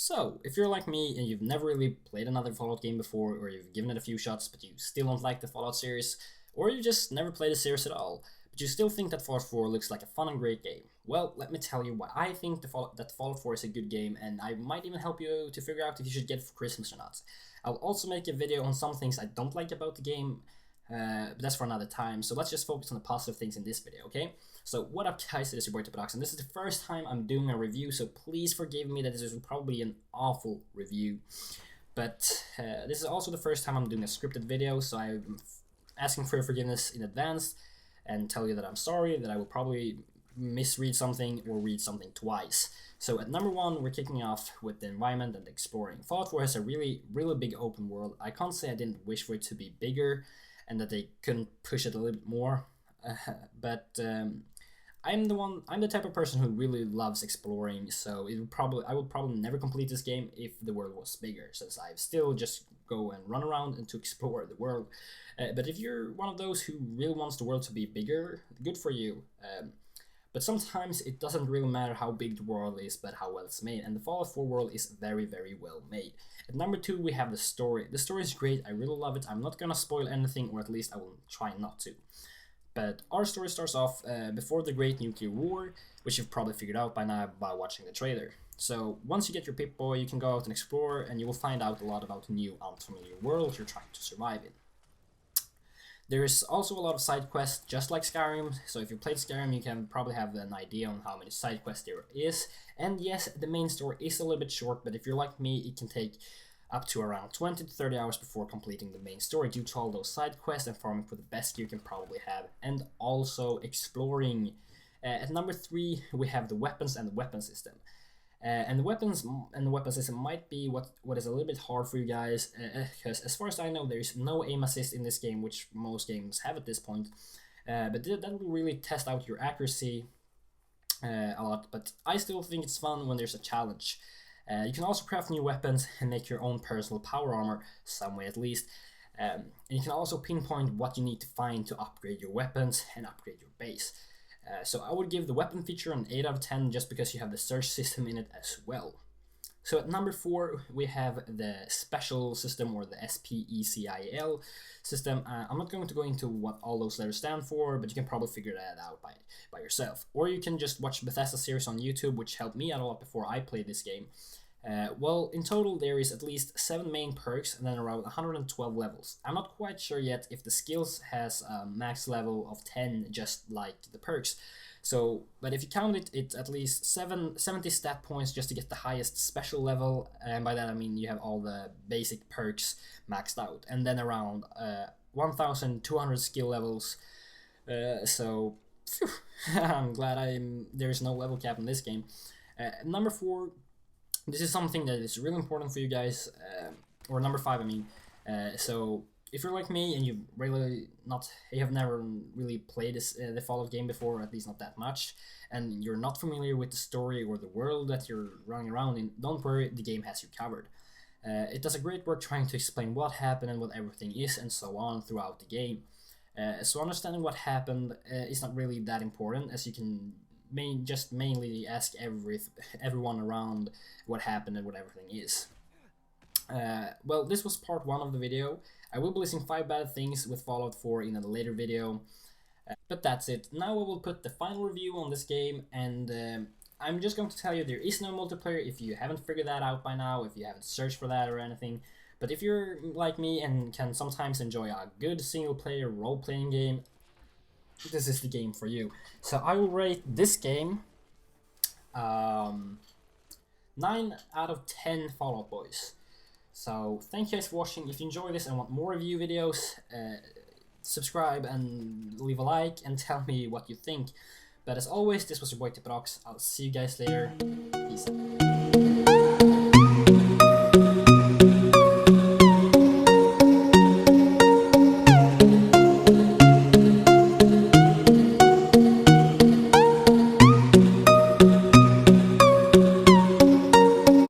So, if you're like me and you've never really played another Fallout game before, or you've given it a few shots but you still don't like the Fallout series, or you just never played the series at all, but you still think that Fallout 4 looks like a fun and great game, well, let me tell you why I think that Fallout 4 is a good game, and I might even help you to figure out if you should get it for Christmas or not. I'll also make a video on some things I don't like about the game, but that's for another time, so let's just focus on the positive things in this video, okay? So what up guys, it is your boy Topodox, and this is the first time I'm doing a review, so please forgive me that this is probably an awful review. But this is also the first time I'm doing a scripted video, so I'm asking for your forgiveness in advance and tell you that I'm sorry, that I will probably misread something or read something twice. So at number one, we're kicking off with the environment and exploring. Fallout 4 has a really big open world. I can't say I didn't wish for it to be bigger and that they couldn't push it a little bit more, but I'm the type of person who really loves exploring, so I would probably never complete this game if the world was bigger, since I still just go and run around and to explore the world. But if you're one of those who really wants the world to be bigger, good for you. But sometimes it doesn't really matter how big the world is, but how well it's made, and the Fallout 4 world is very well made. At number two, we have the story. The story is great, I really love it. I'm not gonna spoil anything, or at least I will try not to. But our story starts off before the Great Nuclear War, which you've probably figured out by now by watching the trailer. So once you get your Pip-Boy, you can go out and explore, and you will find out a lot about the new unfamiliar world you're trying to survive in. There's also a lot of side quests, just like Skyrim, so if you played Skyrim you can probably have an idea on how many side quests there is. And yes, the main story is a little bit short, but if you're like me, it can take up to around 20 to 30 hours before completing the main story due to all those side quests and farming for the best gear you can probably have, and also exploring. At number three, we have the weapons and the weapon system. And the weapons and the weapon system might be what is a little bit hard for you guys, because as far as I know, there is no aim assist in this game, which most games have at this point. But that will really test out your accuracy a lot. But I still think it's fun when there's a challenge. You can also craft new weapons and make your own personal power armor, some way at least. And you can also pinpoint what you need to find to upgrade your weapons and upgrade your base. So I would give the weapon feature an 8 out of 10 just because you have the search system in it as well. So at number 4 we have the special system, or the SPECIL system. I'm not going to go into what all those letters stand for, but you can probably figure that out by yourself. Or you can just watch Bethesda series on YouTube, which helped me out a lot before I played this game. Well, in total there is at least 7 main perks and then around 112 levels. I'm not quite sure yet if the skills has a max level of 10 just like the perks. So, but if you count it, it's at least 70 stat points just to get the highest special level, and by that I mean you have all the basic perks maxed out, and then around 1,200 skill levels. So, phew, I'm glad there's no level cap in this game. Number 4. This is something that is really important for you guys, or number 5 I mean. So if you're like me and you have never really played the Fallout game before, or at least not that much, and you're not familiar with the story or the world that you're running around in, don't worry, the game has you covered. It does a great work trying to explain what happened and what everything is and so on throughout the game. So understanding what happened is not really that important, as you can just mainly ask everyone around what happened and what everything is. Well, this was part 1 of the video. I will be listing 5 bad things with Fallout 4 in a later video. But that's it. Now I will put the final review on this game, and I'm just going to tell you there is no multiplayer if you haven't figured that out by now, if you haven't searched for that or anything. But if you're like me and can sometimes enjoy a good single player role-playing game, this is the game for you. So I will rate this game 9 out of 10 Fallout Boys. So thank you guys for watching. If you enjoy this and want more review videos, subscribe and leave a like and tell me what you think. But as always, this was your boy Topodox. I'll see you guys later. Peace out.